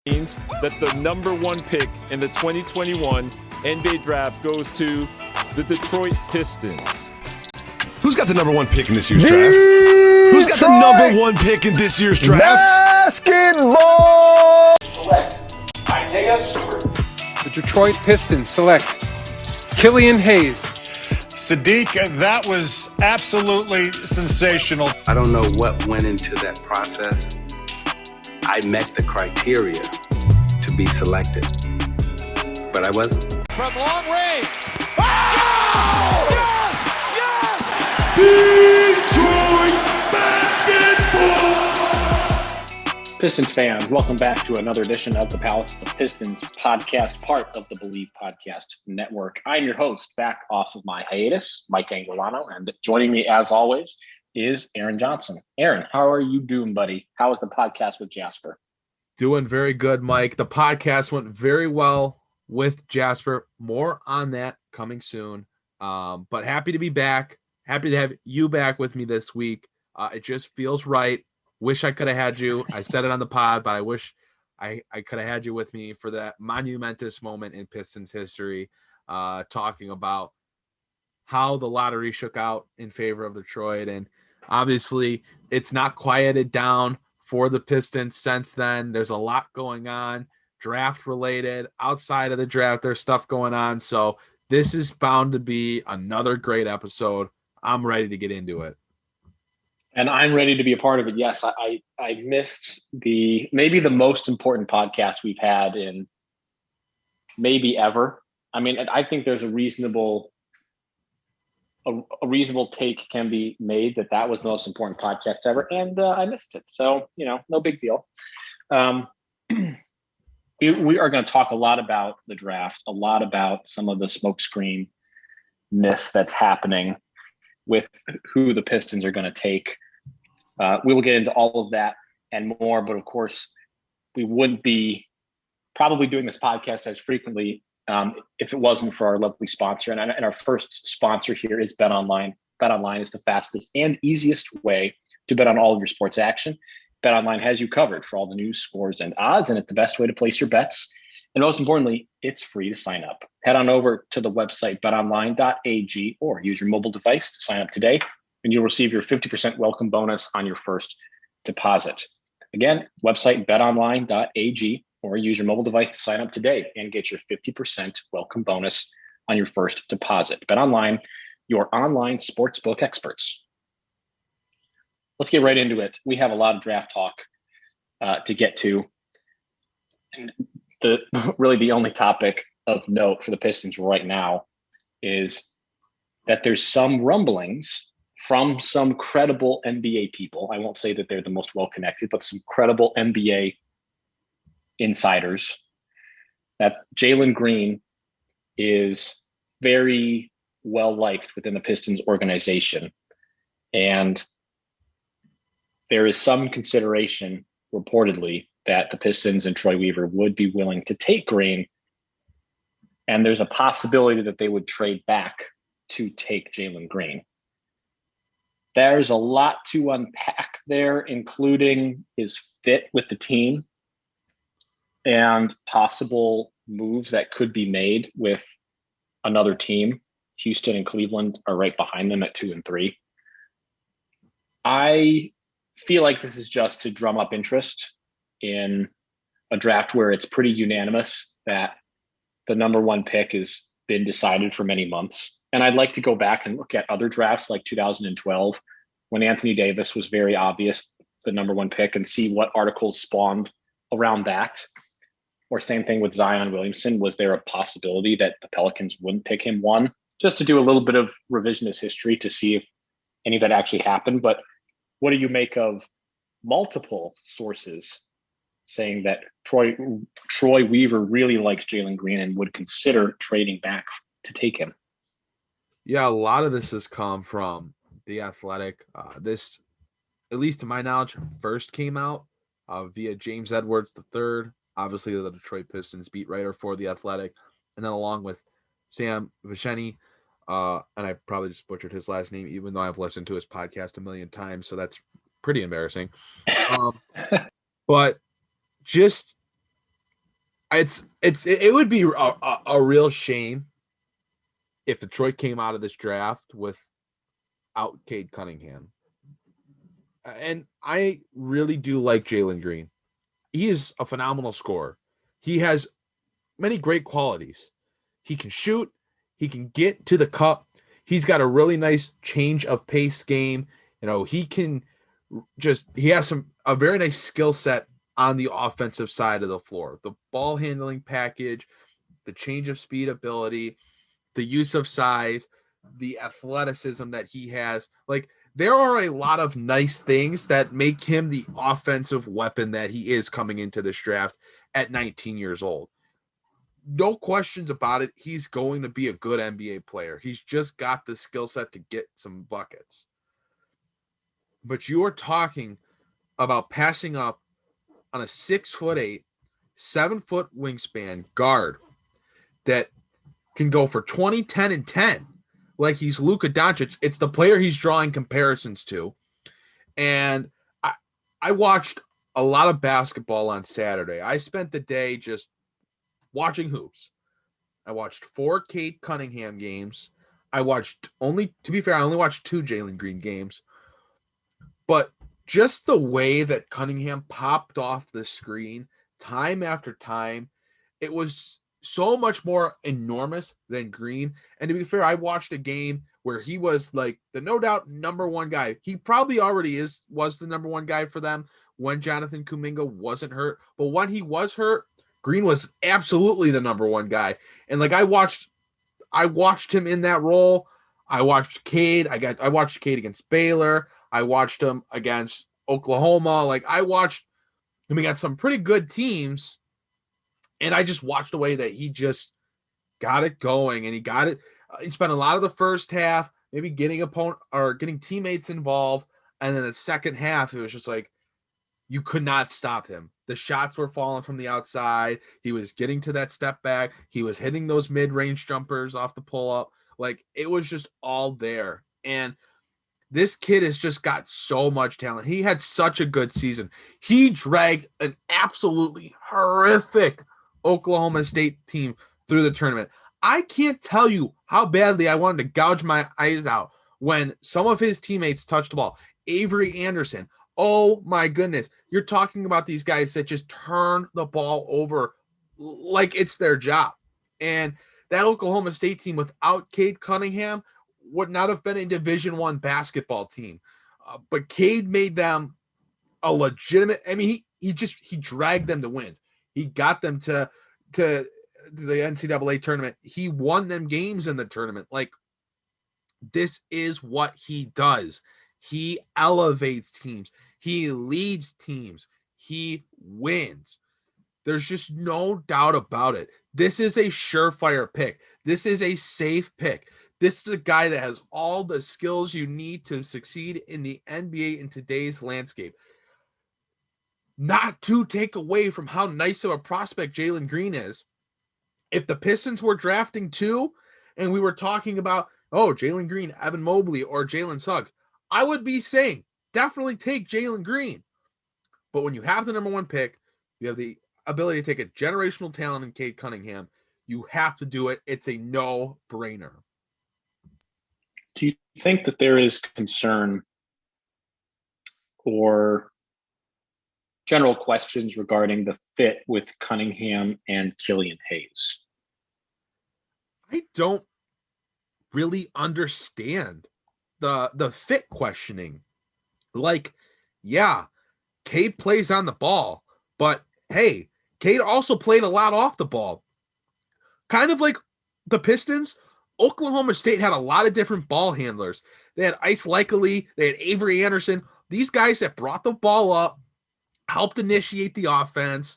means that the number one pick in the 2021 NBA draft goes to the Detroit Pistons. Who's got the number one pick in this year's draft? Who's got the number one pick in this year's draft? Basketball! Select Isaiah Stewart. The Detroit Pistons select Killian Hayes. Sadiq, that was absolutely sensational. I don't know what went into that process. I met the criteria to be selected, but I wasn't. From long range. Oh! Yes! Detroit basketball! Pistons fans, welcome back to another edition of the Palace of Pistons Podcast, part of the Believe Podcast Network. I'm your host, back off of my hiatus, Mike Anguilano, and joining me as always is Aaron Johnson. Aaron, how are you doing, buddy? How was the podcast with Jasper? Doing very good, Mike. The podcast went very well with Jasper. More on that coming soon. But happy to be back. Happy to have you back with me this week. It just feels right. Wish I could have had you. I said it on the pod, but I wish I could have had you with me for that monumentous moment in Pistons history, talking about how the lottery shook out in favor of Detroit. And obviously, it's not quieted down for the Pistons since then. There's a lot going on, draft related. Outside of the draft, there's stuff going on. So this is bound to be another great episode. I'm ready to get into it. And I'm ready to be a part of it. Yes, I missed maybe the most important podcast we've had in maybe ever. I mean, I think there's a reasonable take can be made that was the most important podcast ever, and I missed it. So, no big deal. We are going to talk a lot about the draft, a lot about some of the smokescreen miss that's happening with who the Pistons are going to take. We will get into all of that and more, but of course, we wouldn't be probably doing this podcast as frequently if it wasn't for our lovely sponsor. And our first sponsor here is BetOnline. BetOnline is the fastest and easiest way to bet on all of your sports action. BetOnline has you covered for all the news, scores, and odds, and it's the best way to place your bets. And most importantly, it's free to sign up. Head on over to the website betonline.ag or use your mobile device to sign up today, and you'll receive your 50% welcome bonus on your first deposit. Again, website betonline.ag or use your mobile device to sign up today and get your 50% welcome bonus on your first deposit. BetOnline, your online sportsbook experts. Let's get right into it. We have a lot of draft talk to get to. And the only topic of note for the Pistons right now is that there's some rumblings from some credible NBA people. I won't say that they're the most well-connected, but some credible NBA insiders that Jalen Green is very well-liked within the Pistons organization. And there is some consideration, reportedly, that the Pistons and Troy Weaver would be willing to take Green. And there's a possibility that they would trade back to take Jalen Green. There's a lot to unpack there, including his fit with the team and possible moves that could be made with another team. Houston and Cleveland are right behind them at 2 and 3. I feel like this is just to drum up interest in a draft where it's pretty unanimous that the number one pick has been decided for many months. And I'd like to go back and look at other drafts like 2012, when Anthony Davis was very obvious the number one pick, and see what articles spawned around that. Or same thing with Zion Williamson. Was there a possibility that the Pelicans wouldn't pick him one? Just to do a little bit of revisionist history to see if any of that actually happened. But what do you make of multiple sources saying that Troy Weaver really likes Jalen Green and would consider trading back to take him? Yeah, a lot of this has come from The Athletic. This, at least to my knowledge, first came out via James Edwards III, obviously the Detroit Pistons beat writer for The Athletic, and then along with Sam Veceni, and I probably just butchered his last name, even though I've listened to his podcast a million times, so that's pretty embarrassing. But just It would be a real shame if Detroit came out of this draft without Cade Cunningham. And I really do like Jalen Green. He is a phenomenal scorer. He has many great qualities. He can shoot. He can get to the cup. He's got a really nice change of pace game. He has a very nice skill set on the offensive side of the floor. The ball handling package, the change of speed ability, the use of size, the athleticism that he has. Like, there are a lot of nice things that make him the offensive weapon that he is coming into this draft at 19 years old. No questions about it. He's going to be a good NBA player. He's just got the skill set to get some buckets. But you are talking about passing up on a 6'8", 7-foot wingspan guard that can go for 20, 10, and 10. Like he's Luka Doncic. It's the player he's drawing comparisons to. And I watched a lot of basketball on Saturday. I spent the day just watching hoops. I watched 4 Cade Cunningham games. I only watched 2 Jalen Green games. But just the way that Cunningham popped off the screen time after time, it was so much more enormous than Green. And to be fair, I watched a game where he was like the no doubt number one guy. He probably already was the number one guy for them when Jonathan Kuminga wasn't hurt. But when he was hurt, Green was absolutely the number one guy. And like I watched him in that role. I watched Cade. I watched Cade against Baylor. I watched him against Oklahoma. Like I watched him against some pretty good teams. And I just watched the way that he just got it going, and he got it. He spent a lot of the first half maybe getting teammates involved, and then the second half it was just like you could not stop him. The shots were falling from the outside. He was getting to that step back. He was hitting those mid-range jumpers off the pull-up. Like it was just all there. And this kid has just got so much talent. He had such a good season. He dragged an absolutely horrific Oklahoma State team through the tournament. I can't tell you how badly I wanted to gouge my eyes out when some of his teammates touched the ball. Avery Anderson. Oh my goodness. You're talking about these guys that just turn the ball over like it's their job. And that Oklahoma State team without Cade Cunningham would not have been a Division I basketball team. But Cade made them a legitimate, he dragged them to wins. He got them to the NCAA tournament. He won them games in the tournament. Like, this is what he does. He elevates teams. He leads teams. He wins. There's just no doubt about it. This is a surefire pick. This is a safe pick. This is a guy that has all the skills you need to succeed in the NBA in today's landscape. Not to take away from how nice of a prospect Jalen Green is. If the Pistons were drafting 2 and we were talking about, Jalen Green, Evan Mobley, or Jalen Suggs, I would be saying, definitely take Jalen Green. But when you have the number 1 pick, you have the ability to take a generational talent in Cade Cunningham, you have to do it. It's a no-brainer. Do you think that there is concern or general questions regarding the fit with Cunningham and Killian Hayes? I don't really understand the fit questioning. Like, yeah, Cade plays on the ball, but hey, Cade also played a lot off the ball. Kind of like the Pistons, Oklahoma State had a lot of different ball handlers. They had Ice Likely, they had Avery Anderson, these guys that brought the ball up, helped initiate the offense.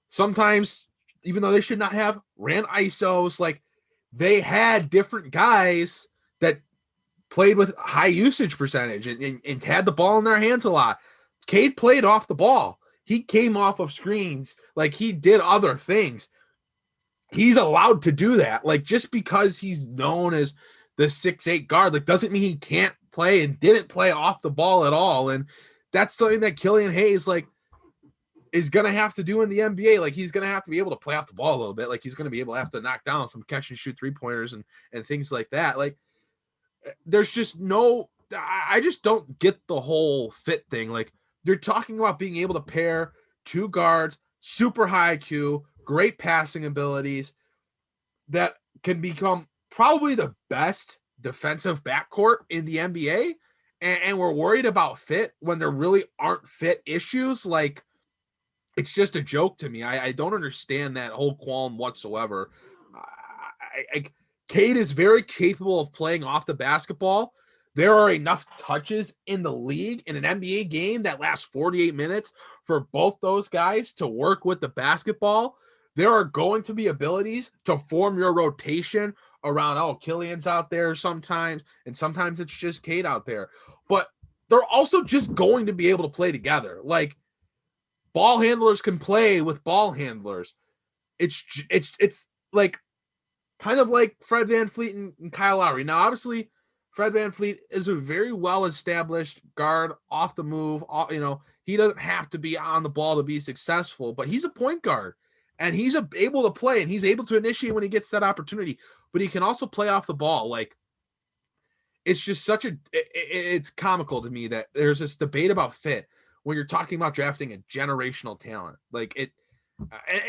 Sometimes, even though they should not have, ran ISOs. Like, they had different guys that played with high usage percentage and had the ball in their hands a lot. Cade played off the ball. He came off of screens. Like, he did other things. He's allowed to do that. Like, just because he's known as the 6'8" guard, like, doesn't mean he can't play and didn't play off the ball at all. And that's something that Killian Hayes, like, is going to have to do in the NBA. Like, he's going to have to be able to play off the ball a little bit. Like, he's going to be able to have to knock down some catch and shoot 3-pointers and things like that. Like, there's just I just don't get the whole fit thing. Like, they're talking about being able to pair 2 guards, super high IQ, great passing abilities that can become probably the best defensive backcourt in the NBA. And we're worried about fit when there really aren't fit issues. Like, it's just a joke to me. I don't understand that whole qualm whatsoever. Cade is very capable of playing off the basketball. There are enough touches in the league in an NBA game that lasts 48 minutes for both those guys to work with the basketball. There are going to be abilities to form your rotation around, Killian's out there sometimes, and sometimes it's just Cade out there. But they're also just going to be able to play together. Like, ball handlers can play with ball handlers. It's like kind of like Fred VanVleet and Kyle Lowry. Now, obviously, Fred VanVleet is a very well-established guard off the move. He doesn't have to be on the ball to be successful, but he's a point guard, and he's able to play, and he's able to initiate when he gets that opportunity. But he can also play off the ball. Like, it's just it's comical to me that there's this debate about fit when you're talking about drafting a generational talent. Like,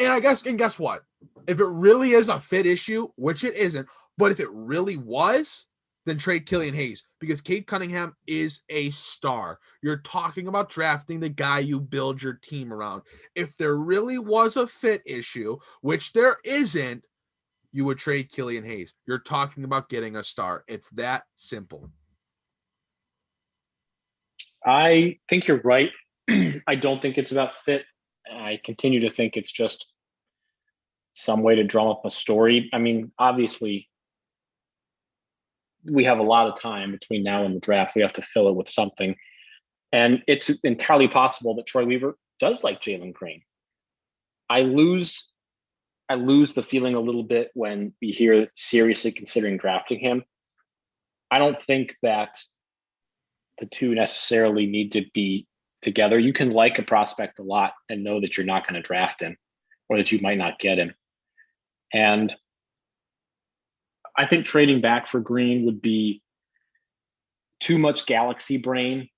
and guess what? If it really is a fit issue, which it isn't, but if it really was, then trade Killian Hayes, because Cade Cunningham is a star. You're talking about drafting the guy you build your team around. If there really was a fit issue, which there isn't, you would trade Killian Hayes. You're talking about getting a star. It's that simple. I think you're right. I don't think it's about fit. I continue to think it's just some way to drum up a story. I mean, obviously, we have a lot of time between now and the draft. We have to fill it with something. And it's entirely possible that Troy Weaver does like Jalen Green. I lose the feeling a little bit when we hear seriously considering drafting him. I don't think that the two necessarily need to be together. You can like a prospect a lot and know that you're not going to draft him, or that you might not get him. And I think trading back for Green would be too much galaxy brain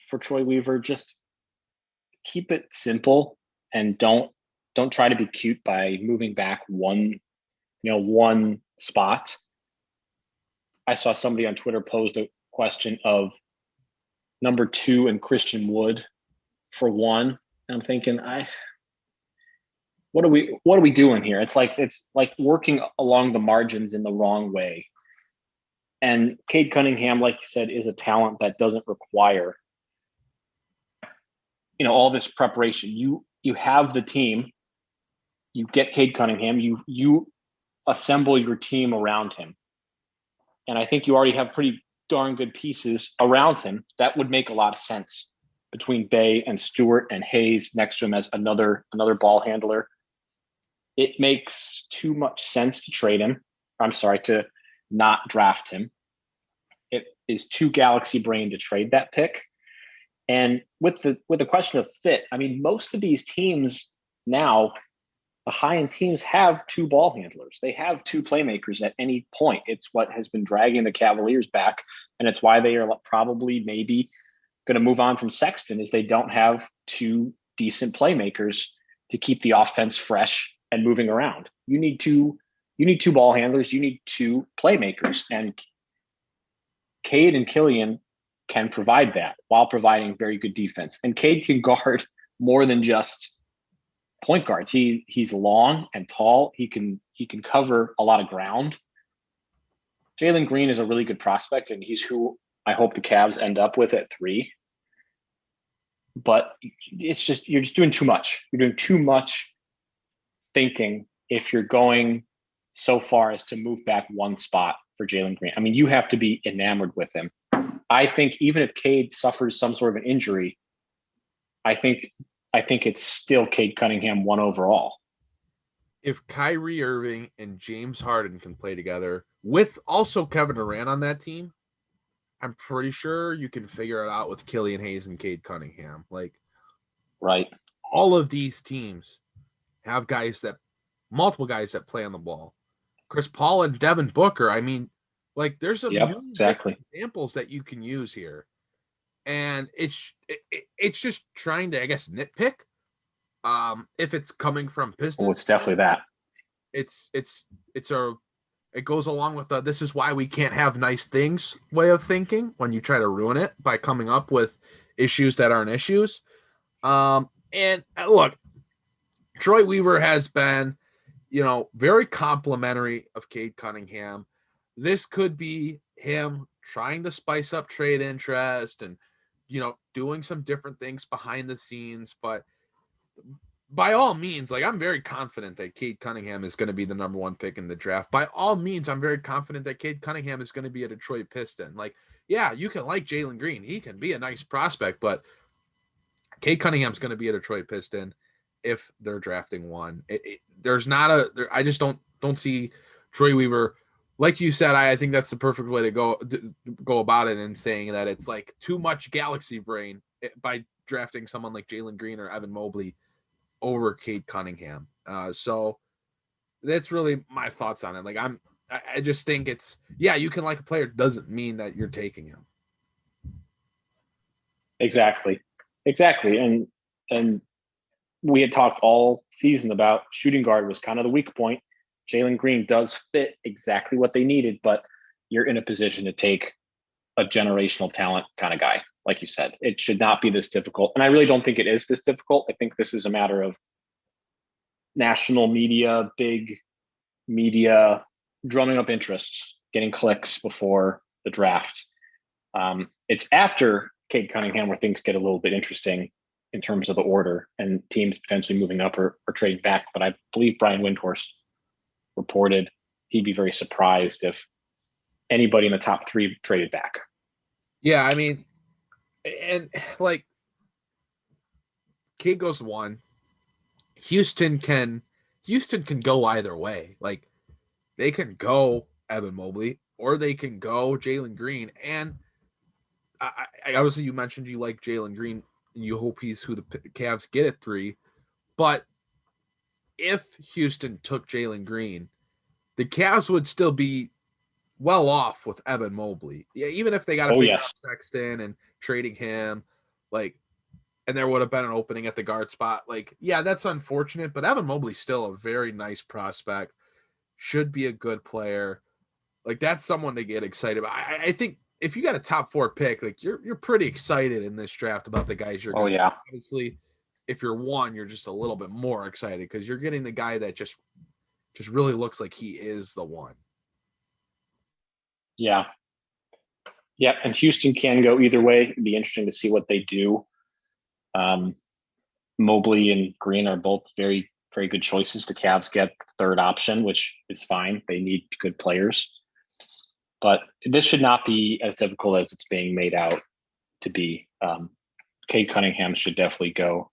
for Troy Weaver. Just keep it simple and don't try to be cute by moving back one spot. I saw somebody on Twitter pose a question of number 2 and Christian Wood for 1. And I'm thinking, what are we doing here? It's like working along the margins in the wrong way. And Cade Cunningham, like you said, is a talent that doesn't require, all this preparation. You have the team. You get Cade Cunningham. You assemble your team around him. And I think you already have pretty darn good pieces around him. That would make a lot of sense between Bay and Stewart and Hayes next to him as another ball handler. It makes too much sense to trade him. To not draft him. It is too galaxy brain to trade that pick. And with the question of fit, I mean, most of these teams now, the high-end teams have 2 ball handlers. They have 2 playmakers at any point. It's what has been dragging the Cavaliers back, and it's why they are probably maybe going to move on from Sexton, is they don't have 2 decent playmakers to keep the offense fresh and moving around. You need 2 ball handlers. You need 2 playmakers, and Cade and Killian can provide that while providing very good defense. And Cade can guard more than just point guards. He's long and tall. He can cover a lot of ground. Jalen Green is a really good prospect, and he's who I hope the Cavs end up with at 3. But you're just doing too much. You're doing too much thinking if you're going so far as to move back 1 spot for Jalen Green. I mean, you have to be enamored with him. I think even if Cade suffers some sort of an injury, I think it's still Cade Cunningham 1 overall. If Kyrie Irving and James Harden can play together with also Kevin Durant on that team, I'm pretty sure you can figure it out with Killian Hayes and Cade Cunningham. Right. all of these teams have multiple guys that play on the ball. Chris Paul and Devin Booker. I mean, like there's a million examples that you can use here. And it's just trying to, I guess, nitpick. If it's coming from Pistons. Well, it's definitely that. It goes along with this is why we can't have nice things way of thinking when you try to ruin it by coming up with issues that aren't issues. And look, Troy Weaver has been, very complimentary of Cade Cunningham. This could be him trying to spice up trade interest and, doing some different things behind the scenes. But by all means, like, I'm very confident that Cade Cunningham is going to be the number 1 pick in the draft. By all means, I'm very confident that Cade Cunningham is going to be a Detroit Piston. Like, yeah, you can like Jalen Green. He can be a nice prospect, but Cade Cunningham's going to be a Detroit Piston if they're drafting one. I just don't see Troy Weaver. Like you said, I think that's the perfect way to go about it, and saying that it's like too much galaxy brain by drafting someone like Jalen Green or Evan Mobley over Cade Cunningham. So that's really my thoughts on it. Like I just think you can like a player, doesn't mean that you're taking him. Exactly. And we had talked all season about shooting guard was kind of the weak point. Jalen Green does fit exactly what they needed, but you're in a position to take a generational talent kind of guy. Like you said, it should not be this difficult. And I really don't think it is this difficult. I think this is a matter of national media, big media, drumming up interests, getting clicks before the draft. It's after Cade Cunningham where things get a little bit interesting in terms of the order and teams potentially moving up or trading back. But I believe Brian Windhorst reported he'd be very surprised if anybody in the top 3 traded back. Yeah, I mean, and like Cade goes 1. Houston can go either way. Like they can go Evan Mobley or they can go Jalen Green. And I obviously you mentioned you like Jalen Green and you hope he's who the Cavs get at 3. But if Houston took Jalen Green, the Cavs would still be well off with Evan Mobley. Yeah, even if they got to figure out Sexton and trading him, like, and there would have been an opening at the guard spot. Like, yeah, that's unfortunate, but Evan Mobley's still a very nice prospect. Should be a good player. Like, that's someone to get excited about. I think if you got a top 4 pick, like you're pretty excited in this draft about the guys you're. Obviously, if you're 1, you're just a little bit more excited because you're getting the guy that just really looks like he is the one. Yeah. Yeah, and Houston can go either way. It'd be interesting to see what they do. Mobley and Green are both very, very good choices. The Cavs get third option, which is fine. They need good players. But this should not be as difficult as it's being made out to be. Cade Cunningham should definitely go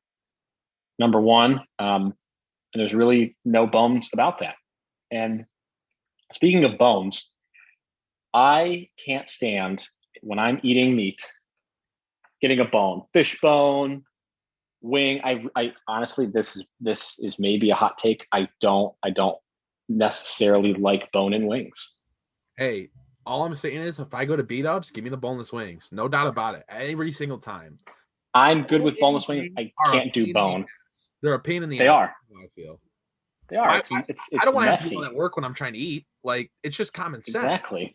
number 1. And there's really no bones about that. And speaking of bones, I can't stand when I'm eating meat, getting a bone, fish bone, wing. I honestly, this is maybe a hot take. I don't necessarily like bone in wings. Hey, all I'm saying is if I go to B-Dubs, give me the boneless wings. No doubt about it. Every single time. I'm good with boneless wings. I can't do bone. They're a pain in the ass. They are. I feel. They are. It's I don't want to have people at work when I'm trying to eat. Like, it's just common sense.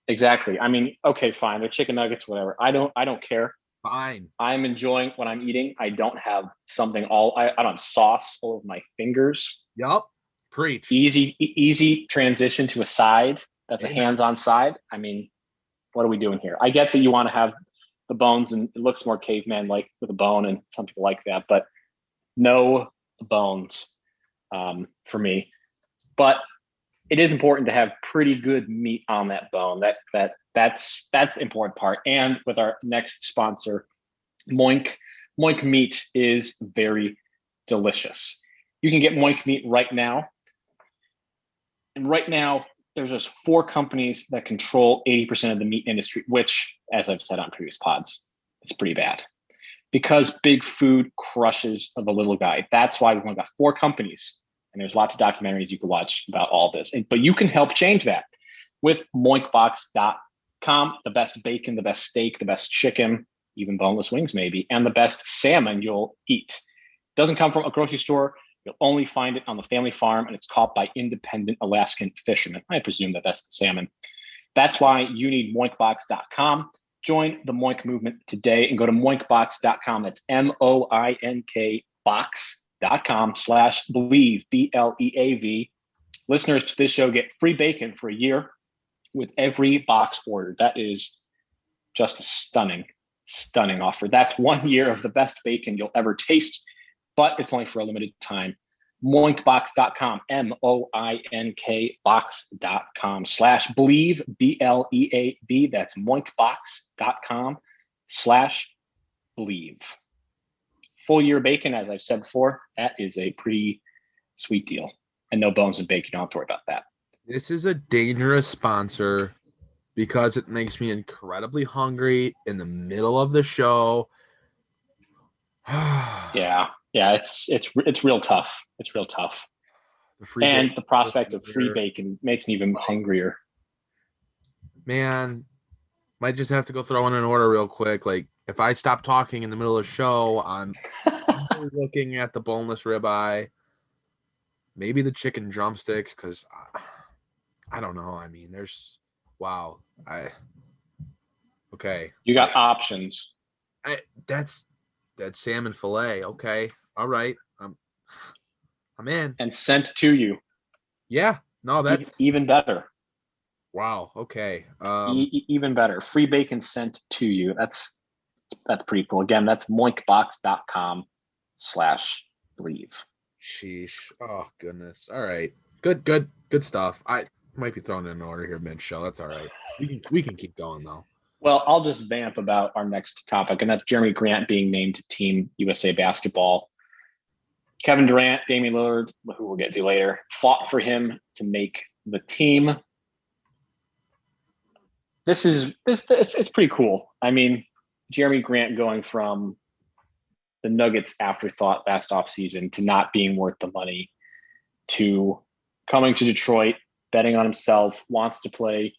Exactly. I mean, okay, fine. They're chicken nuggets, whatever. I don't care. Fine. I'm enjoying what I'm eating. I don't have something I don't have sauce all over my fingers. Yup. Preach. Easy transition to a side. That's a hands-on side. I mean, what are we doing here? I get that you want to have the bones and it looks more caveman-like with a bone and some people like that, but no bones for me. But it is important to have pretty good meat on that bone. That's the important part. And with our next sponsor, Moink meat is very delicious. You can get Moink meat right now. And right now, there's just 4 companies that control 80% of the meat industry, which, as I've said on previous pods, is pretty bad. Because big food crushes the little guy. That's why we've only got 4 companies. And there's lots of documentaries you can watch about all this. But you can help change that with moinkbox.com. The best bacon, the best steak, the best chicken, even boneless wings maybe, and the best salmon you'll eat. It doesn't come from a grocery store. You'll only find it on the family farm, and it's caught by independent Alaskan fishermen. I presume that that's the salmon. That's why you need moinkbox.com. Join the Moink movement today and go to moinkbox.com. That's MOINK box.com/believe, BLEAV. Listeners to this show get free bacon for a year with every box ordered. That is just a stunning offer. That's 1 year of the best bacon you'll ever taste, but it's only for a limited time. Moinkbox.com, MOINK box.com/believe, BLEAV. That's moinkbox.com/believe. Full year bacon, as I've said before, that is a pretty sweet deal. And no bones in bacon. You don't have to worry about that. This is a dangerous sponsor because it makes me incredibly hungry in the middle of the show. Yeah, it's real tough. It's real tough. And the prospect of free bacon makes me even hungrier. Man, might just have to go throw in an order real quick. Like, if I stop talking in the middle of the show, I'm looking at the boneless ribeye, maybe the chicken drumsticks, because I don't know. I mean, okay. You got options. That's salmon fillet. Okay. All right. I'm in. And sent to you. Yeah. No, that's even better. Wow. Okay. Even better. Free bacon sent to you. That's pretty cool. Again, that's moinkbox.com/believe. Sheesh. Oh goodness. All right. Good stuff. I might be throwing in an order here mid-show. That's all right. We can keep going though. Well, I'll just vamp about our next topic, and that's Jerami Grant being named to Team USA Basketball. Kevin Durant, Damian Lillard, who we'll get to later, fought for him to make the team. It's pretty cool. I mean, Jerami Grant going from the Nuggets afterthought last offseason to not being worth the money to coming to Detroit, betting on himself, wants to play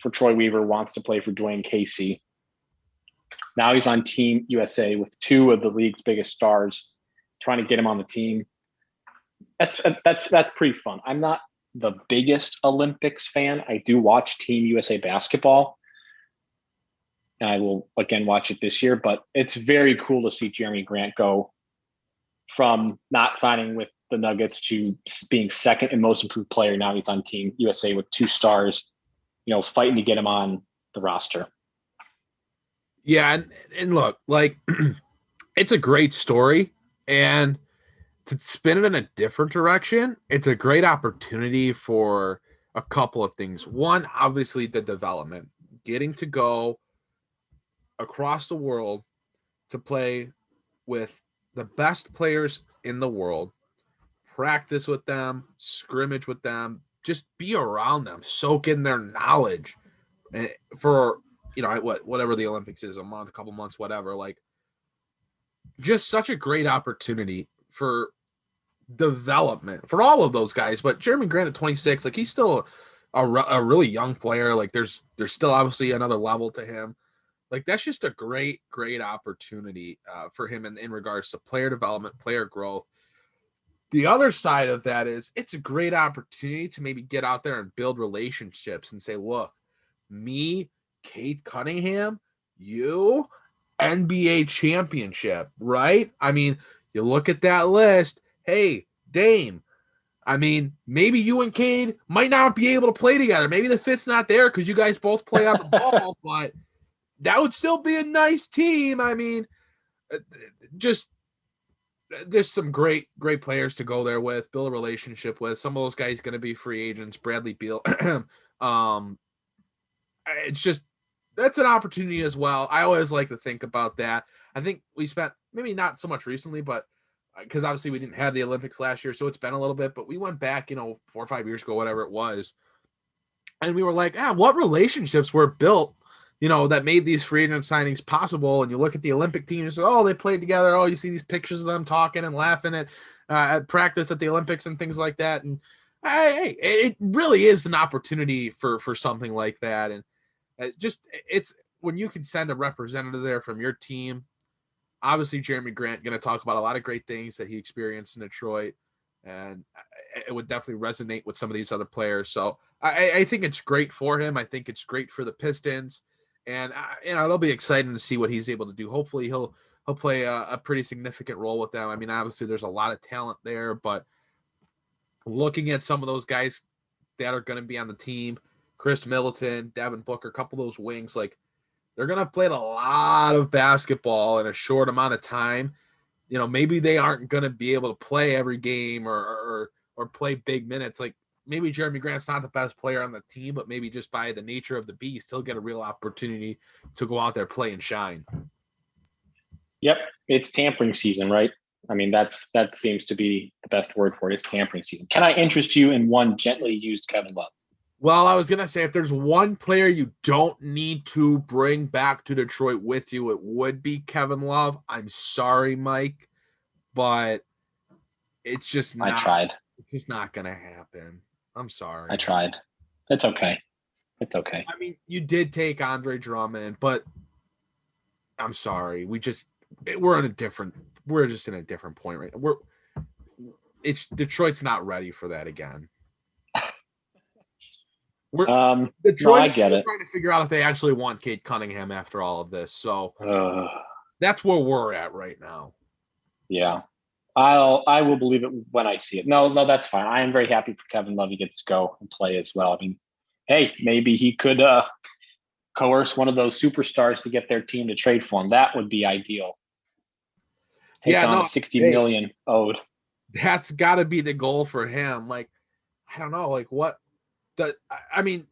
for Troy Weaver, wants to play for Dwayne Casey. Now he's on Team USA with 2 of the league's biggest stars trying to get him on the team. That's pretty fun. I'm not the biggest Olympics fan. I do watch Team USA basketball, and I will again watch it this year, but it's very cool to see Jerami Grant go from not signing with the Nuggets to being second and most improved player. Now he's on Team USA with 2 stars, fighting to get him on the roster. Yeah. And look, like, it's a great story, and to spin it in a different direction, it's a great opportunity for a couple of things. One, obviously the development, getting to go across the world to play with the best players in the world, practice with them, scrimmage with them, just be around them, soak in their knowledge for, whatever the Olympics is, a month, a couple months, whatever. Like, just such a great opportunity for development for all of those guys. But Jerami Grant at 26, like, he's still a really young player. Like, there's still obviously another level to him. Like, that's just a great opportunity for him in regards to player development, player growth. The other side of that is it's a great opportunity to maybe get out there and build relationships and say, look, me, Cade Cunningham, you, NBA championship, right? I mean, you look at that list. Hey, Dame, I mean, maybe you and Cade might not be able to play together. Maybe the fit's not there because you guys both play on the ball, but that would still be a nice team. I mean, just there's some great players to go there with, build a relationship with. Some of those guys going to be free agents. Bradley Beal. It's just, that's an opportunity as well. I always like to think about that. I think we spent, maybe not so much recently, but because obviously we didn't have the Olympics last year, so it's been a little bit, but we went back, 4 or 5 years ago, whatever it was. And we were like, what relationships were built that made these free agent signings possible. And you look at the Olympic team and say, oh, they played together. Oh, you see these pictures of them talking and laughing at practice at the Olympics and things like that. And hey, it really is an opportunity for something like that. And it's when you can send a representative there from your team. Obviously, Jerami Grant going to talk about a lot of great things that he experienced in Detroit, and it would definitely resonate with some of these other players. So I think it's great for him. I think it's great for the Pistons, and it'll be exciting to see what he's able to do. Hopefully, he'll play a pretty significant role with them. I mean, obviously, there's a lot of talent there, but looking at some of those guys that are going to be on the team, Chris Middleton, Devin Booker, a couple of those wings, like, they're going to play a lot of basketball in a short amount of time. Maybe they aren't going to be able to play every game or play big minutes. Like, maybe Jerami Grant's not the best player on the team, but maybe just by the nature of the beast, he'll get a real opportunity to go out there, play, and shine. Yep. It's tampering season, right? I mean, that seems to be the best word for it. It's tampering season. Can I interest you in one gently used Kevin Love? Well, I was going to say, if there's one player you don't need to bring back to Detroit with you, it would be Kevin Love. I'm sorry, Mike, but it's just not. I tried. It's just not going to happen. I'm sorry. I tried. It's okay. It's okay. I mean, you did take Andre Drummond, but I'm sorry. We're just in a different point right now. Detroit's not ready for that again. Detroit, I get it. Trying to figure out if they actually want Cade Cunningham after all of this. So that's where we're at right now. Yeah, I will believe it when I see it. No, that's fine. I am very happy for Kevin Love. He gets to go and play as well. I mean, hey, maybe he could coerce one of those superstars to get their team to trade for him. That would be ideal. Take on $60 million owed. That's got to be the goal for him. Like, I don't know, like what. I mean,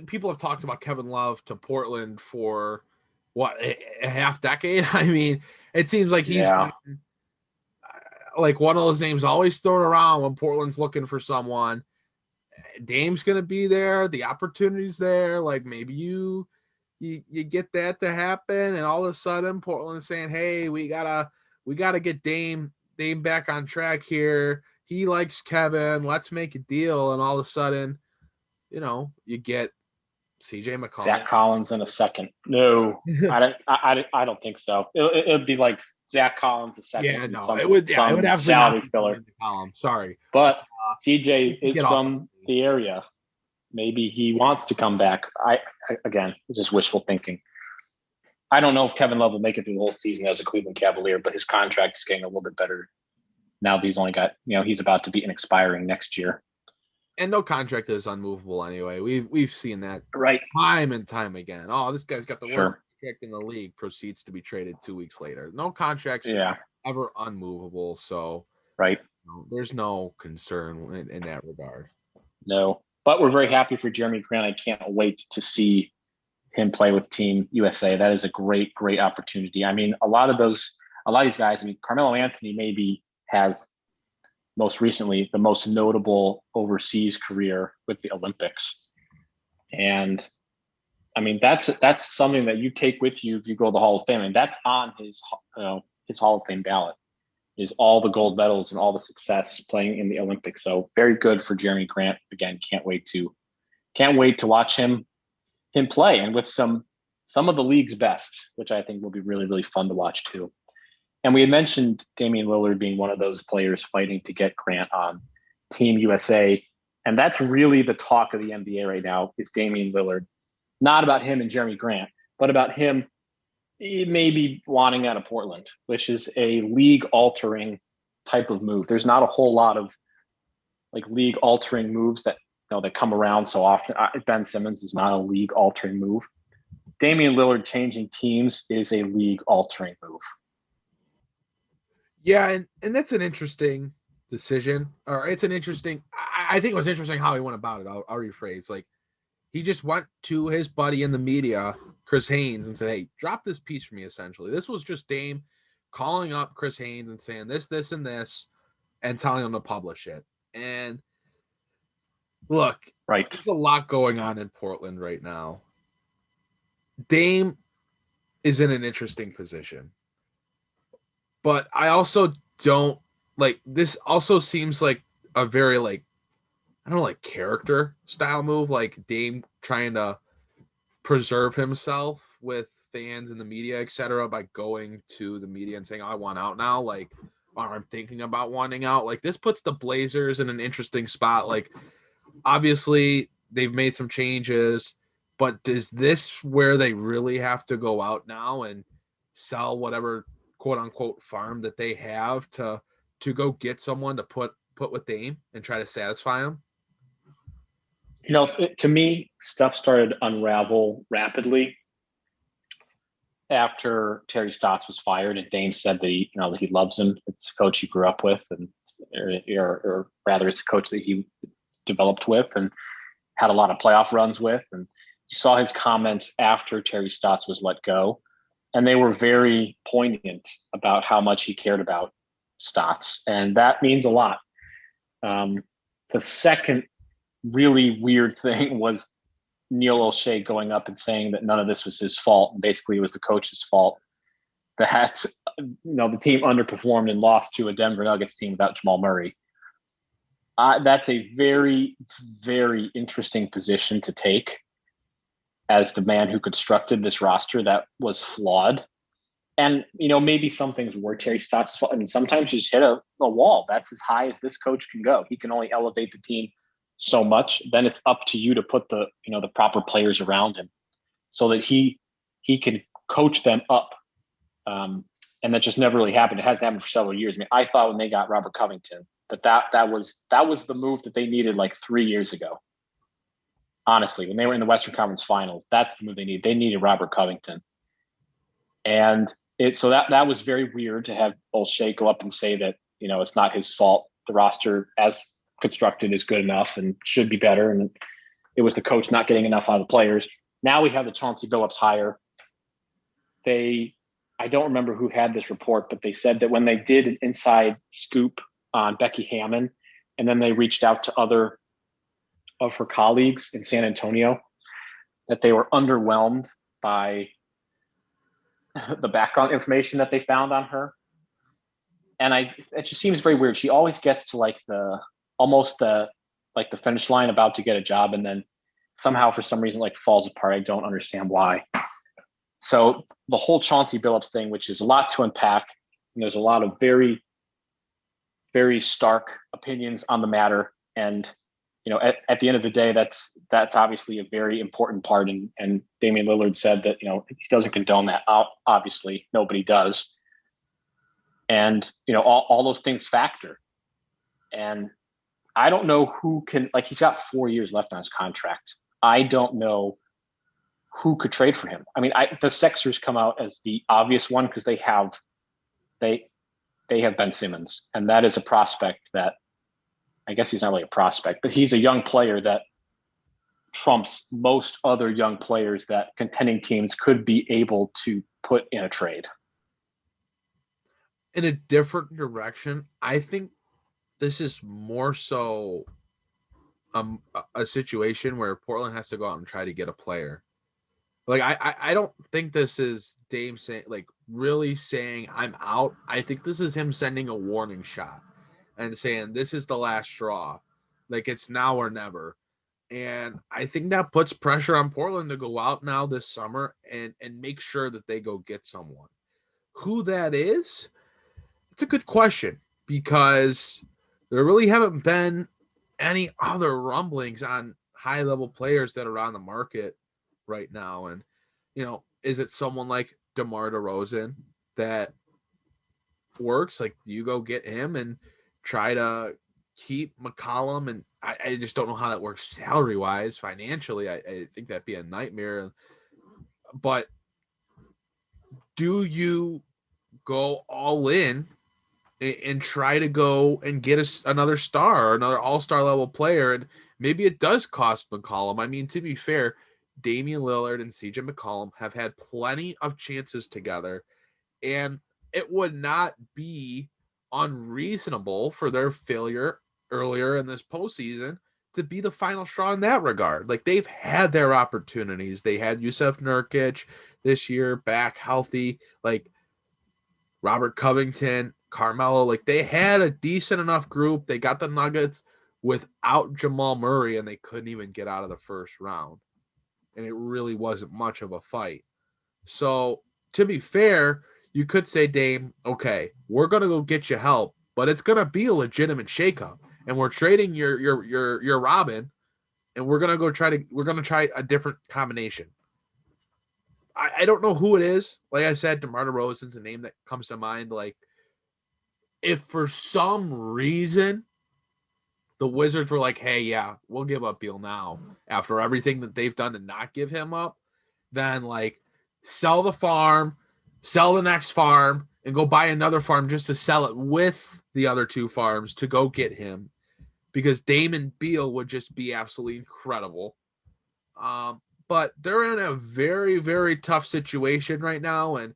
people have talked about Kevin Love to Portland for what, a half decade. I mean, it seems like he's been, like, one of those names always thrown around when Portland's looking for someone. Dame's gonna be there, the opportunity's there. Like, maybe you get that to happen, and all of a sudden Portland's saying, "Hey, we gotta get Dame back on track here. He likes Kevin. Let's make a deal." And all of a sudden, you get CJ McCollum, Zach Collins in a second. No, I don't think so. It would be like Zach Collins a second. Yeah, no, it would have salary filler. Sorry, but CJ is from the area. Maybe he wants to come back. Again, it's just wishful thinking. I don't know if Kevin Love will make it through the whole season as a Cleveland Cavalier, but his contract is getting a little bit better. Now that he's only got, he's about to be expiring next year. And no contract is unmovable anyway. We've seen that right time and time again. Oh, this guy's got the worst contract in the league, proceeds to be traded 2 weeks later. No contracts ever unmovable. So right. There's no concern in that regard. No, but we're very happy for Jerami Grant. I can't wait to see him play with Team USA. That is a great, great opportunity. I mean, a lot of these guys, I mean, Carmelo Anthony maybe has most recently the most notable overseas career with the Olympics. And I mean, that's something that you take with you if you go to the Hall of Fame. And that's on his Hall of Fame ballot, is all the gold medals and all the success playing in the Olympics. So very good for Jerami Grant. Again, can't wait to watch him play, and with some of the league's best, which I think will be really, really fun to watch too. And we had mentioned Damian Lillard being one of those players fighting to get Grant on Team USA. And that's really the talk of the NBA right now, is Damian Lillard. Not about him and Jerami Grant, but about him maybe wanting out of Portland, which is a league-altering type of move. There's not a whole lot of league-altering moves that that come around so often. Ben Simmons is not a league-altering move. Damian Lillard changing teams is a league-altering move. Yeah, and that's an interesting decision. Or it's an interesting – I think it was interesting how he went about it. I'll rephrase. Like, he just went to his buddy in the media, Chris Haynes, and said, "Hey, drop this piece for me," essentially. This was just Dame calling up Chris Haynes and saying this, and this, and telling him to publish it. And look, right, there's a lot going on in Portland right now. Dame is in an interesting position. But I also don't like this. Also seems like a very like I don't know, like character style move, like Dame trying to preserve himself with fans and the media, etc., by going to the media and saying, "I want out now," like, or I'm thinking about wanting out. Like this puts the Blazers in an interesting spot. Like, obviously they've made some changes, but is this where they really have to go out now and sell whatever quote unquote farm that they have to go get someone to put with Dame and try to satisfy him? To me, stuff started to unravel rapidly after Terry Stotts was fired, and Dame said that he loves him. It's a coach he grew up with, and or rather, it's a coach that he developed with and had a lot of playoff runs with. And you saw his comments after Terry Stotts was let go, and they were very poignant about how much he cared about Stotts, and that means a lot. The second really weird thing was Neil O'Shea going up and saying that none of this was his fault, and basically it was the coach's fault that the team underperformed and lost to a Denver Nuggets team without Jamal Murray. That's a very, very interesting position to take as the man who constructed this roster that was flawed. And, maybe some things were Terry Stotts' fault. I mean, sometimes you just hit a wall. That's as high as this coach can go. He can only elevate the team so much. Then it's up to you to put the proper players around him so that he can coach them up. And that just never really happened. It hasn't happened for several years. I mean, I thought when they got Robert Covington that was the move that they needed like 3 years ago. Honestly, when they were in the Western Conference Finals, that's the move they needed. They needed Robert Covington. And so that was very weird to have O'Shea go up and say that, it's not his fault. The roster as constructed is good enough and should be better. And it was the coach not getting enough out of the players. Now we have the Chauncey Billups hire. I don't remember who had this report, but they said that when they did an inside scoop on Becky Hammon, and then they reached out to other of her colleagues in San Antonio, that they were underwhelmed by the background information that they found on her. And it just seems very weird. She always gets to like the finish line about to get a job, and then somehow for some reason like falls apart. I don't understand why. So the whole Chauncey Billups thing, which is a lot to unpack, and there's a lot of very, very stark opinions on the matter. And at the end of the day, that's obviously a very important part. And Damian Lillard said that he doesn't condone that. Obviously, nobody does. And all those things factor. And I don't know who can, like, he's got 4 years left on his contract. I don't know who could trade for him. I mean, the Sixers come out as the obvious one because they have Ben Simmons, and that is a prospect that, I guess he's not really a prospect, but he's a young player that trumps most other young players that contending teams could be able to put in a trade. In a different direction, I think this is more so a situation where Portland has to go out and try to get a player. Like, I don't think this is Dame saying, like, really saying I'm out. I think this is him sending a warning shot and saying this is the last straw. Like, it's now or never. And I think that puts pressure on Portland to go out now this summer and make sure that they go get someone. Who that is, it's a good question, because there really haven't been any other rumblings on high-level players that are on the market right now. And, is it someone like DeMar DeRozan that works? Like, do you go get him and try to keep McCollum? And I just don't know how that works salary-wise, financially. I think that'd be a nightmare. But do you go all in and try to go and get another star, another all-star level player? And maybe it does cost McCollum. I mean, to be fair, Damian Lillard and CJ McCollum have had plenty of chances together, and it would not be unreasonable for their failure earlier in this postseason to be the final straw in that regard. Like, they've had their opportunities. They had Yusuf Nurkic this year back healthy, like Robert Covington, Carmelo. Like, they had a decent enough group. They got the Nuggets without Jamal Murray, and they couldn't even get out of the first round. And it really wasn't much of a fight. So, to be fair, you could say, Dame, okay, we're going to go get you help, but it's going to be a legitimate shakeup. And we're trading your Robin, and we're going to try a different combination. I don't know who it is. Like I said, DeMar DeRozan's a name that comes to mind. Like, if for some reason the Wizards were like, hey, yeah, we'll give up Beal now after everything that they've done to not give him up, then, like, sell the farm, sell the next farm, and go buy another farm just to sell it with the other two farms to go get him, because Damon Beal would just be absolutely incredible. But they're in a very, very tough situation right now, and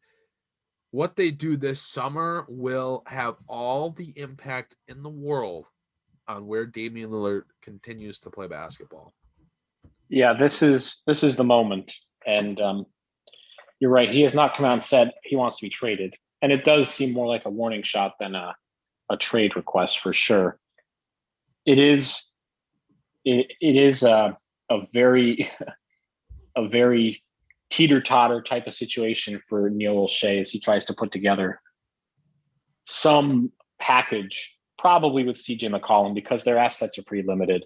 what they do this summer will have all the impact in the world on where Damian Lillard continues to play basketball. Yeah, this is the moment. And you're right. He has not come out and said he wants to be traded. And it does seem more like a warning shot than a trade request for sure. It is a very a very teeter-totter type of situation for Neil Olshey as he tries to put together some package, probably with CJ McCollum, because their assets are pretty limited.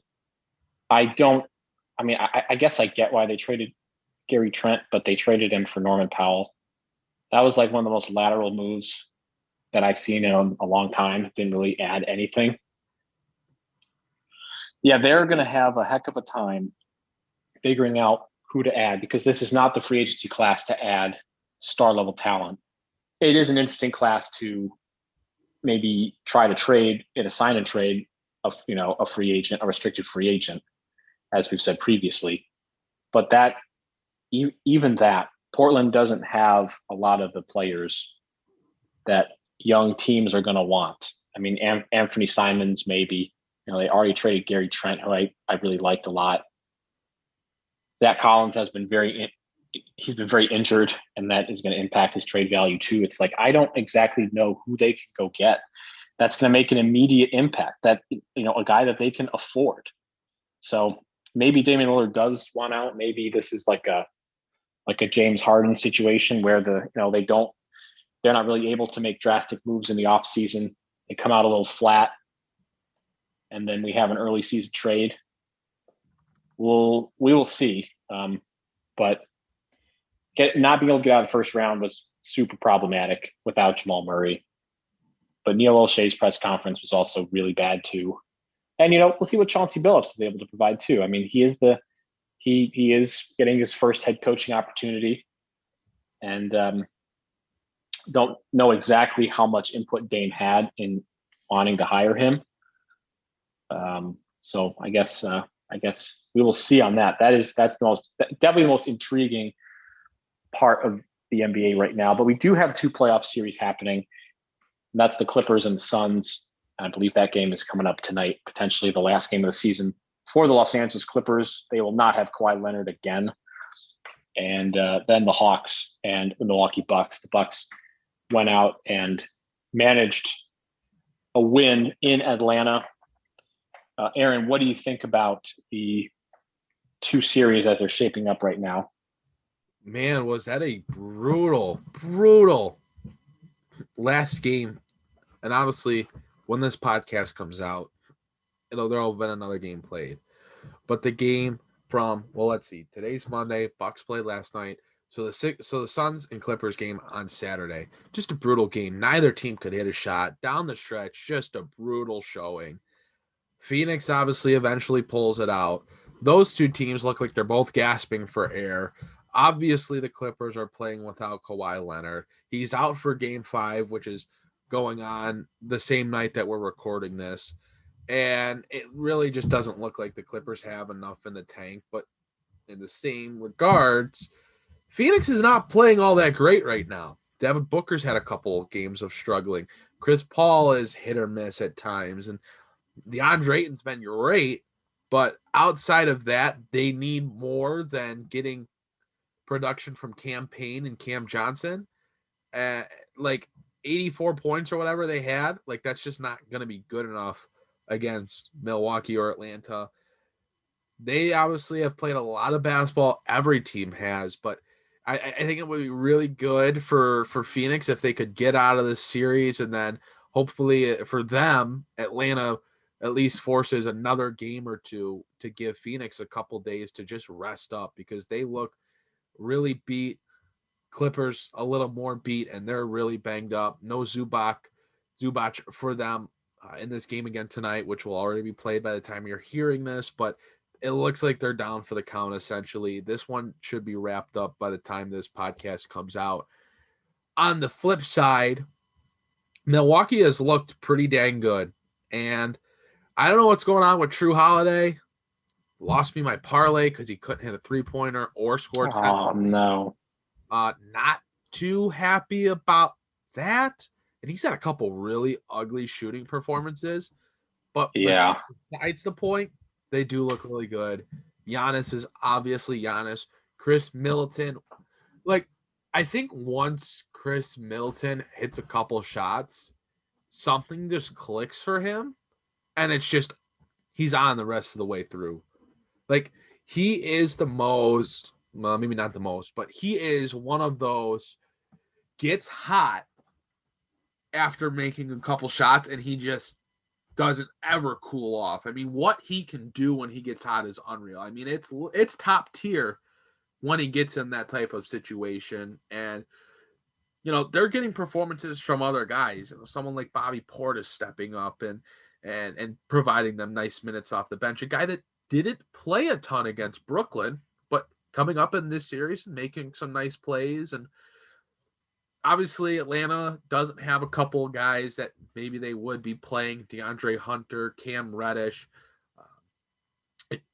I guess I get why they traded Gary Trent, but they traded him for Norman Powell. That was like one of the most lateral moves that I've seen in a long time. It didn't really add anything. Yeah, they're going to have a heck of a time figuring out who to add, because this is not the free agency class to add star level talent. It is an interesting class to maybe try to trade in a sign and trade of, a free agent, a restricted free agent, as we've said previously. But even that, Portland doesn't have a lot of the players that young teams are going to want. I mean, Anthony Simons, maybe, they already traded Gary Trent, who I really liked a lot. Zach Collins has been very injured, and that is going to impact his trade value too. It's like, I don't exactly know who they can go get that's going to make an immediate impact, that, a guy that they can afford. So maybe Damian Lillard does want out. Maybe this is like a James Harden situation where they're not really able to make drastic moves in the off season. They come out a little flat, and then we have an early season trade. We will see. But not being able to get out of the first round was super problematic without Jamal Murray. But Neil Olshey's press conference was also really bad too. And, we'll see what Chauncey Billups is able to provide too. I mean, he is getting his first head coaching opportunity, and don't know exactly how much input Dame had in wanting to hire him. So I guess we will see on that. That's definitely the most intriguing part of the NBA right now. But we do have two playoff series happening, and that's the Clippers and the Suns. I believe that game is coming up tonight, potentially the last game of the season for the Los Angeles Clippers. They will not have Kawhi Leonard again. And then the Hawks and the Milwaukee Bucks. The Bucks went out and managed a win in Atlanta. Aaron, what do you think about the two series as they're shaping up right now? Man, was that a brutal last game. And obviously, when this podcast comes out, there'll have been another game played. But the game from, let's see, today's Monday, Bucks played last night. So the Suns and Clippers game on Saturday, just a brutal game. Neither team could hit a shot. Down the stretch, just a brutal showing. Phoenix obviously eventually pulls it out. Those two teams look like they're both gasping for air. Obviously, the Clippers are playing without Kawhi Leonard. He's out for Game 5, which is going on the same night that we're recording this. And it really just doesn't look like the Clippers have enough in the tank. But in the same regards, Phoenix is not playing all that great right now. Devin Booker's had a couple of games of struggling. Chris Paul is hit or miss at times. And DeAndre Ayton's been great, But outside of that, they need more than getting production from Cam Payne and Cam Johnson. Like 84 points or whatever they had, like that's just not going to be good enough against Milwaukee or Atlanta. They obviously have played a lot of basketball. Every team has, but I think it would be really good for Phoenix if they could get out of this series, and then hopefully for them, Atlanta at least forces another game or two to give Phoenix a couple days to just rest up, because they look really beat. Clippers a little more beat, and they're really banged up. No Zubac for them in this game again tonight, which will already be played by the time you're hearing this, but it looks like they're down for the count, essentially. This one should be wrapped up by the time this podcast comes out. On the flip side, Milwaukee has looked pretty dang good, and I don't know what's going on with True Holiday. Lost me my parlay because he couldn't hit a three-pointer or score 10. Oh, no. Not too happy about that. And he's had a couple really ugly shooting performances. But yeah, besides the point, they do look really good. Giannis is obviously Giannis. Chris Middleton. Like, I think once Chris Middleton hits a couple shots, something just clicks for him. And it's just, he's on the rest of the way through. Like, he is the most, well, maybe not the most, but he is one of those gets hot after making a couple shots, and he just doesn't ever cool off. I mean, what he can do when he gets hot is unreal. I mean, it's top tier when he gets in that type of situation. And, you know, they're getting performances from other guys. You know, someone like Bobby Portis stepping up and providing them nice minutes off the bench. A guy that didn't play a ton against Brooklyn, but coming up in this series and making some nice plays. And obviously Atlanta doesn't have a couple of guys that maybe they would be playing. DeAndre Hunter, Cam Reddish,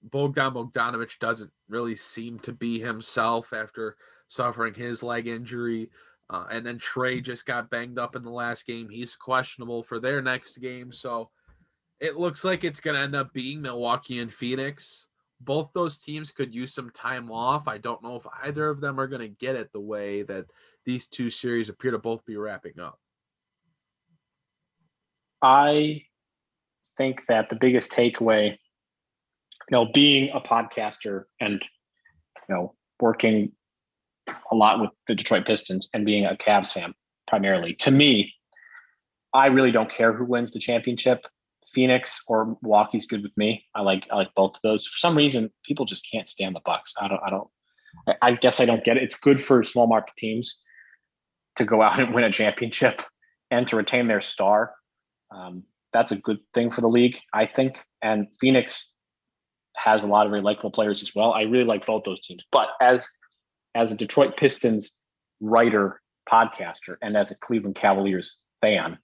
Bogdan Bogdanović doesn't really seem to be himself after suffering his leg injury. And then Trey just got banged up in the last game. He's questionable for their next game. So it looks like it's going to end up being Milwaukee and Phoenix. Both those teams could use some time off. I don't know if either of them are going to get it the way that these two series appear to both be wrapping up. I think that the biggest takeaway, you know, being a podcaster and, you know, working a lot with the Detroit Pistons and being a Cavs fan primarily, to me, I really don't care who wins the championship. Phoenix or Milwaukee's good with me. I like both of those. For some reason, people just can't stand the Bucks. I guess I don't get it. It's good for small market teams to go out and win a championship and to retain their star. That's a good thing for the league, I think. And Phoenix has a lot of really likable players as well. I really like both those teams. But as a Detroit Pistons writer, podcaster, and as a Cleveland Cavaliers fan,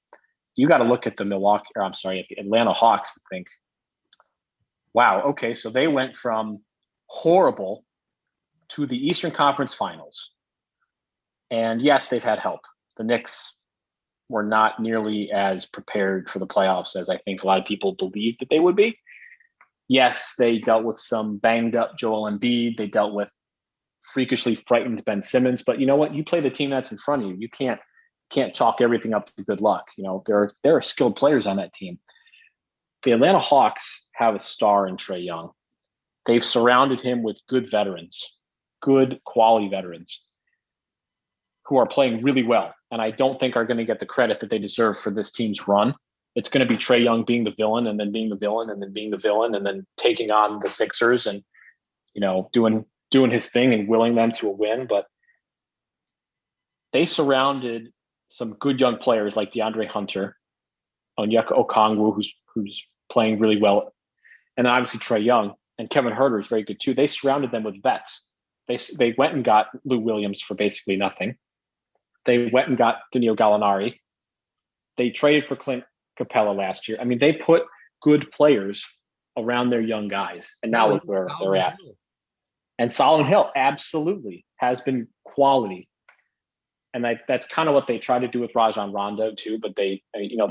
you got to look at the Atlanta Hawks and think, wow, okay, so they went from horrible to the Eastern Conference Finals. And yes, they've had help. The Knicks were not nearly as prepared for the playoffs as I think a lot of people believed that they would be. Yes, they dealt with some banged up Joel Embiid. They dealt with freakishly frightened Ben Simmons. But you know what? You play the team that's in front of you. You can't chalk everything up to good luck. You know, there are skilled players on that team. The Atlanta Hawks have a star in Trae Young. They've surrounded him with good veterans, good quality veterans who are playing really well. And I don't think are going to get the credit that they deserve for this team's run. It's going to be Trae Young being the villain and then being the villain and then being the villain and then taking on the Sixers and, you know, doing his thing and willing them to a win. But they surrounded some good young players like DeAndre Hunter, Onyeka Okongwu, who's playing really well, and obviously Trae Young, and Kevin Huerter is very good too. They surrounded them with vets. They went and got Lou Williams for basically nothing. They went and got Danilo Gallinari. They traded for Clint Capella last year. I mean, they put good players around their young guys, and now look where they're at. And Solomon Hill absolutely has been quality. And that's kind of what they try to do with Rajon Rondo too, but they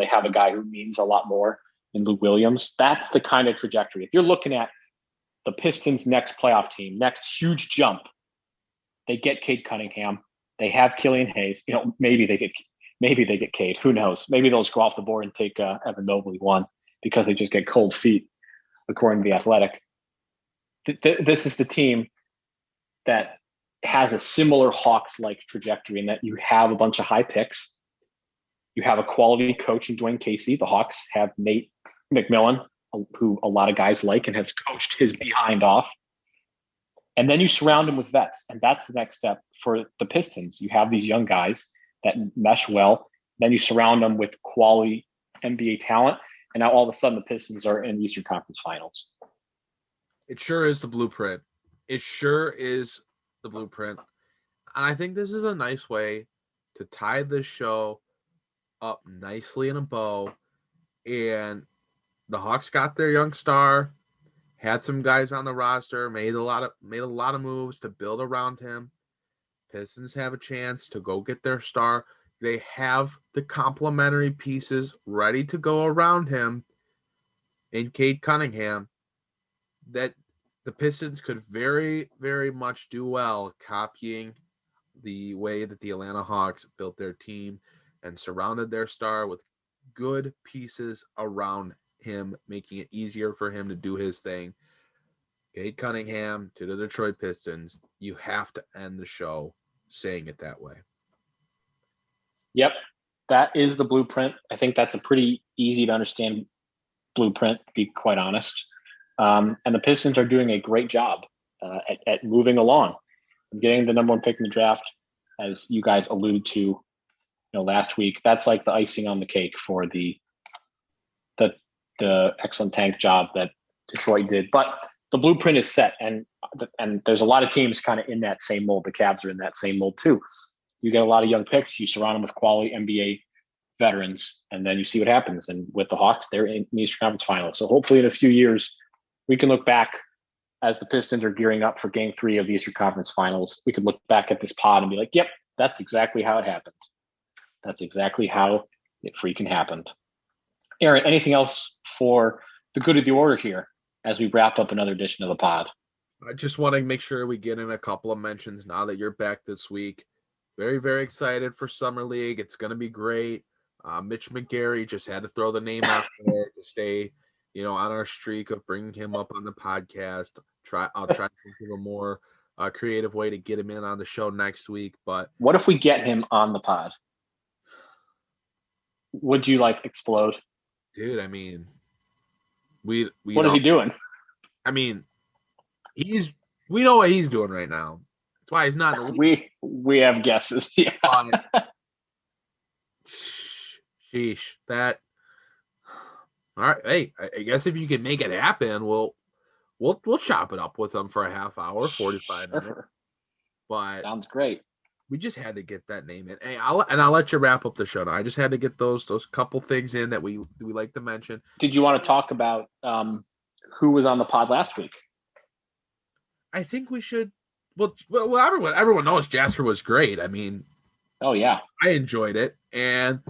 have a guy who means a lot more in Lou Williams. That's the kind of trajectory. If you're looking at the Pistons' next playoff team, next huge jump, they get Cade Cunningham. They have Killian Hayes. Maybe they get Cade. Who knows? Maybe they'll just go off the board and take Evan Mobley one because they just get cold feet, according to The Athletic. This is the team that has a similar Hawks-like trajectory in that you have a bunch of high picks. You have a quality coach in Dwayne Casey. The Hawks have Nate McMillan, who a lot of guys like and has coached his behind off. And then you surround him with vets. And that's the next step for the Pistons. You have these young guys that mesh well. Then you surround them with quality NBA talent. And now all of a sudden the Pistons are in the Eastern Conference Finals. It sure is the blueprint. It sure is the blueprint. And I think this is a nice way to tie this show up nicely in a bow. And the Hawks got their young star, had some guys on the roster, made a lot of moves to build around him. Pistons have a chance to go get their star. They have the complementary pieces ready to go around him in Cade Cunningham that the Pistons could very, very much do well copying the way that the Atlanta Hawks built their team and surrounded their star with good pieces around him, making it easier for him to do his thing. Cade Cunningham to the Detroit Pistons. You have to end the show saying it that way. Yep, that is the blueprint. I think that's a pretty easy to understand blueprint, to be quite honest. And the Pistons are doing a great job at moving along and getting the number one pick in the draft, as you guys alluded to, last week. That's like the icing on the cake for the excellent tank job that Detroit did. But the blueprint is set, and there's a lot of teams kind of in that same mold. The Cavs are in that same mold too. You get a lot of young picks, you surround them with quality NBA veterans, and then you see what happens. And with the Hawks, they're in the Eastern Conference Finals. So hopefully in a few years, we can look back as the Pistons are gearing up for Game 3 of the Eastern Conference Finals. We could look back at this pod and be like, yep, that's exactly how it happened. That's exactly how it freaking happened. Aaron, anything else for the good of the order here as we wrap up another edition of the pod? I just want to make sure we get in a couple of mentions now that you're back this week. Very, very excited for Summer League. It's going to be great. Mitch McGarry, just had to throw the name out there to stay, on our streak of bringing him up on the podcast. I'll try to think of a more creative way to get him in on the show next week. But what if we get him on the pod? Would you explode? Dude, I mean, we what is he doing? I mean, we know what he's doing right now. That's why he's not. We have guesses. Yeah. Sheesh. That. All right. Hey, I guess if you can make it happen, we'll chop it up with him for a half hour, 45 minutes. But sounds great. We just had to get that name in. Hey, I'll let you wrap up the show now. I just had to get those couple things in that we like to mention. Did you want to talk about who was on the pod last week? I think we should. Well, everyone knows Jasper was great. I mean, oh yeah, I enjoyed it, and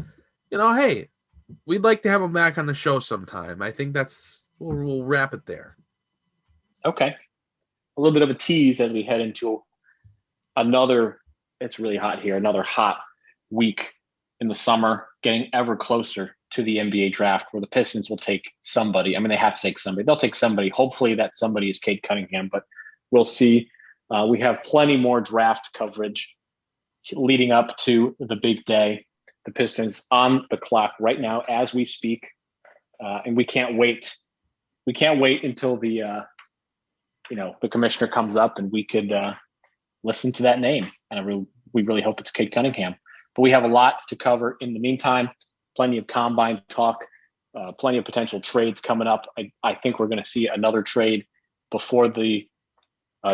hey, we'd like to have him back on the show sometime. I think we'll wrap it there. Okay, a little bit of a tease as we head into another. It's really hot here. Another hot week in the summer, getting ever closer to the NBA draft, where the Pistons will take somebody. I mean, they have to take somebody. They'll take somebody. Hopefully, that somebody is Cade Cunningham, but we'll see. We have plenty more draft coverage leading up to the big day. The Pistons on the clock right now as we speak, and we can't wait. We can't wait until the commissioner comes up and we could listen to that name. And we really hope it's Cade Cunningham. But we have a lot to cover in the meantime. Plenty of combine talk, plenty of potential trades coming up. I think we're going to see another trade before the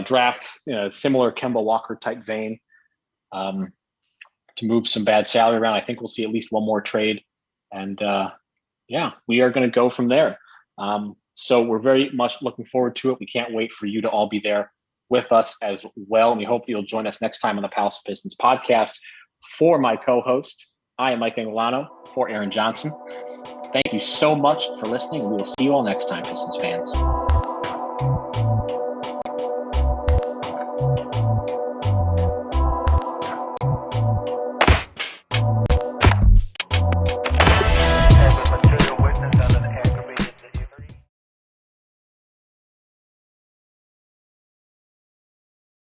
draft, similar Kemba Walker type vein, to move some bad salary around. I think we'll see at least one more trade. And we are going to go from there. So we're very much looking forward to it. We can't wait for you to all be there with us as well. And we hope you'll join us next time on the Palace of Pistons podcast. For my co-host, I am Mike Anguilano. For Aaron Johnson, thank you so much for listening. We will see you all next time, Pistons fans.